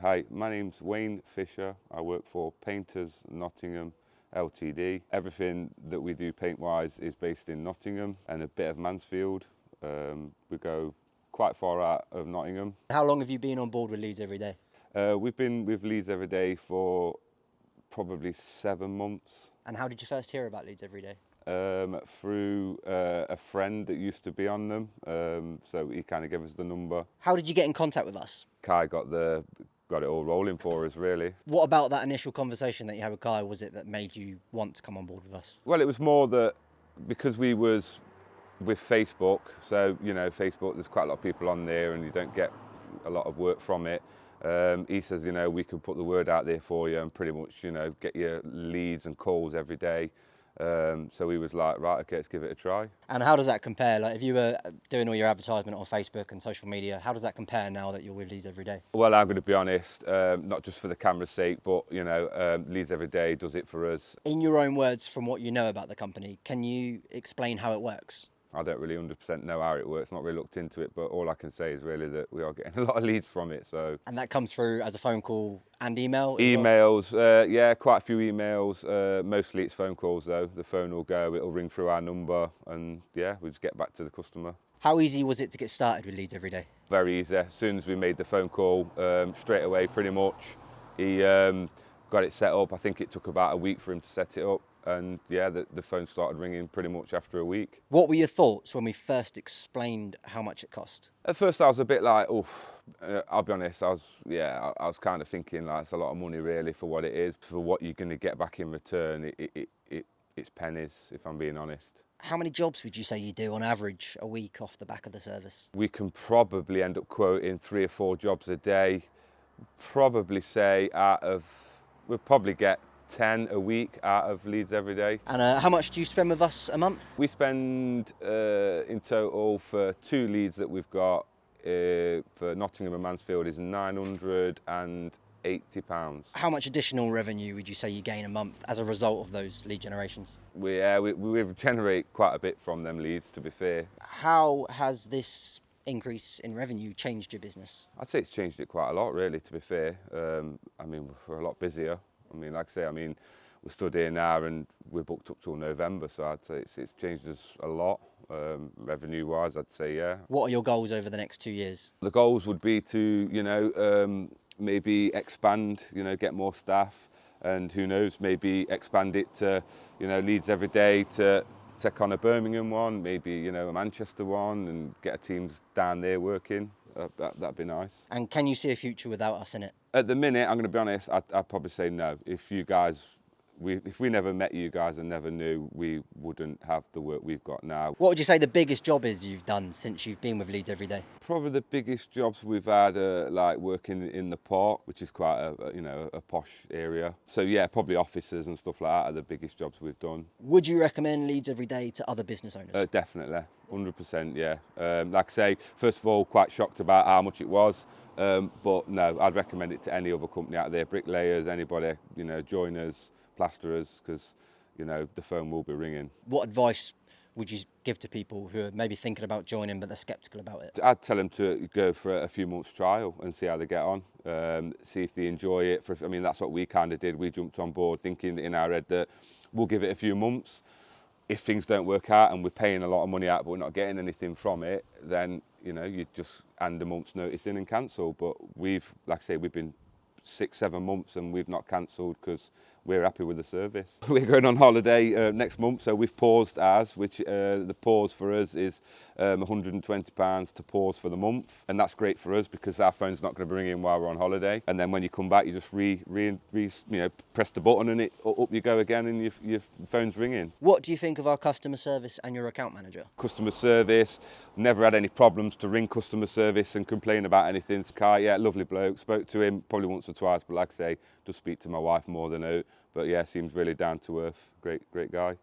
Hi, my name's Wayne Fisher. I work for Painters Nottingham Ltd. Everything that we do paint-wise is based in Nottingham and a bit of Mansfield. We go quite far out of Nottingham. How long have you been on board with Leadseveryday? We've been with Leadseveryday for probably 7 months. And how did you first hear about Leadseveryday? Through a friend that used to be on them, so he kind of gave us the number. How did you get in contact with us? Kai got it all rolling for us, really. What about that initial conversation that you had with Kai was it that made you want to come on board with us? Well, it was more that because we was with Facebook, so you know, Facebook, there's quite a lot of people on there and you don't get a lot of work from it. He says, you know, we can put the word out there for you and pretty much, you know, get your leads and calls every day. So he was like, right, okay, let's give it a try. And how does that compare? Like, if you were doing all your advertisement on Facebook and social media, how does that compare now that you're with Leadseveryday? Well, I'm going to be honest, not just for the camera's sake, but, you know, Leadseveryday does it for us. In your own words, from what you know about the company, can you explain how it works? I don't really 100% know how it works, not really looked into it, but all I can say is really that we are getting a lot of leads from it. So. And that comes through as a phone call and email? Emails, yeah, quite a few emails. Mostly it's phone calls though. The phone will go, it'll ring through our number, and yeah, we just get back to the customer. How easy was it to get started with Leadseveryday? Very easy. As soon as we made the phone call, straight away pretty much, he got it set up. I think it took about a week for him to set it up. And yeah, the phone started ringing pretty much after a week. What were your thoughts when we first explained how much it cost? At first I was a bit like, oof, I'll be honest, I was kind of thinking like it's a lot of money really for what it is. For what you're going to get back in return, it's pennies, if I'm being honest. How many jobs would you say you do on average a week off the back of the service? We can probably end up quoting 3 or 4 jobs a day. Probably say we'll probably get 10 a week out of Leadseveryday. And how much do you spend with us a month? We spend in total for 2 leads that we've got for Nottingham and Mansfield is £980. How much additional revenue would you say you gain a month as a result of those lead generations? We generate quite a bit from them leads, to be fair. How has this increase in revenue changed your business? I'd say it's changed it quite a lot, really, to be fair. I mean, we're a lot busier. I mean, like I say, we're stood here now and we're booked up till November, so I'd say it's changed us a lot, revenue-wise, I'd say, yeah. What are your goals over the next 2 years? The goals would be to, you know, maybe expand, you know, get more staff, and who knows, maybe expand it to, you know, Leadseveryday to take on a Birmingham one, maybe, you know, a Manchester one, and get our teams down there working. That'd be nice. And can you see a future without us in it? At the minute, I'm going to be honest, I'd probably say no. If we never met you guys and never knew, we wouldn't have the work we've got now. What would you say the biggest job is you've done since you've been with Leadseveryday? Probably the biggest jobs we've had are like working in the park, which is quite a posh area. So yeah, probably offices and stuff like that are the biggest jobs we've done. Would you recommend Leadseveryday to other business owners? Definitely, 100%, yeah. Like I say, first of all, quite shocked about how much it was, but no, I'd recommend it to any other company out there, bricklayers, anybody, you know, joiners, plasterers, because, you know, the phone will be ringing. What advice would you give to people who are maybe thinking about joining but they're sceptical about it? I'd tell them to go for a few months trial and see how they get on, see if they enjoy it. I mean, that's what we kind of did. We jumped on board thinking in our head that we'll give it a few months. If things don't work out and we're paying a lot of money out but we're not getting anything from it, then, you know, you just hand a month's notice in and cancel. But we've, like I say, we've been 6-7 months and we've not cancelled because we're happy with the service. We're going on holiday next month, so we've paused ours, which the pause for us is £120 to pause for the month, and that's great for us because our phone's not going to be ringing while we're on holiday. And then when you come back, you just press the button and up you go again, and your phone's ringing. What do you think of our customer service and your account manager? Customer service, never had any problems to ring customer service and complain about anything. Kai, yeah, lovely bloke. Spoke to him probably once or twice, but like I say, just speak to my wife more than out. But yeah, seems really down to earth. Great guy.